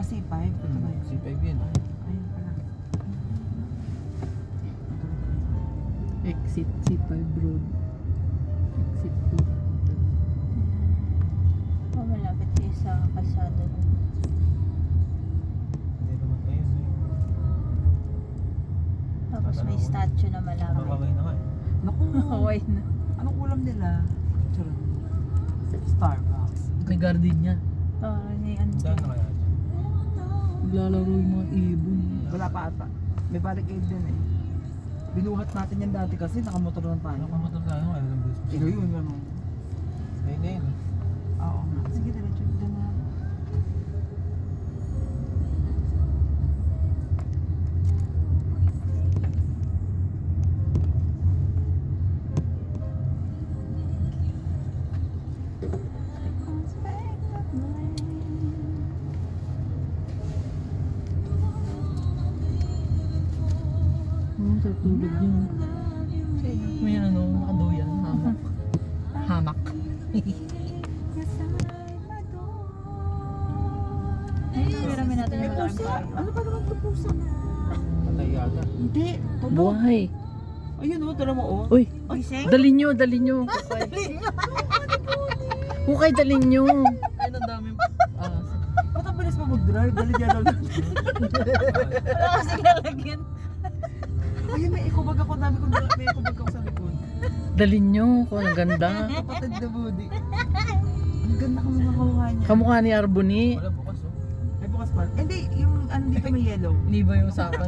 C5? Ito ba yun? C5 yun. Ayun pala. Exit C5 road. Exit 2. Oh, malapit kayo sa kalsada. Hindi naman ayun. Tapos may statue na Ano malapit. kaway na nga eh. Naku, Hawaii na. anong ulam nila? Charot. Starbucks. May gardenia. Oh, ni Ante. Saan na kaya? Naglalaro yung mga ibon. Wala pa ata. May barricade din eh. Binuhat natin yan dati kasi nakamotor lang tayo. Ano ka motor tayo? Ano ng bus? Ilo yun, ano? Ayun na yun. Oo nga. Sige, diretso doon na. Sa tulog yun. May ano, nakaduyan. Hamak. Hamak. Ayun, nangiramin natin yung malaking bahay. Ano ba naman ito pusa? Patay yata. Hindi. Tulog. Buhay. Ayun o, tala mo o. Uy, Gising? dalin nyo, dalin nyo. Hukay, dalin nyo. Ayun, ang dami. Ba't ang bilis mo mag-drive? Dali niya lang. Wala kasi lalagyan. Ayun, may ikubag ako. Dami kong may ikubag ako sa likod. Dalin nyo. Kung ang ganda. Kapatid na budi. Ang ganda ka mga kamukha niya. Kamukha ni Arboni. Wala bukas oh. May bukas pa. Hindi, yung ano dito may yellow. Hindi ba yung usapan?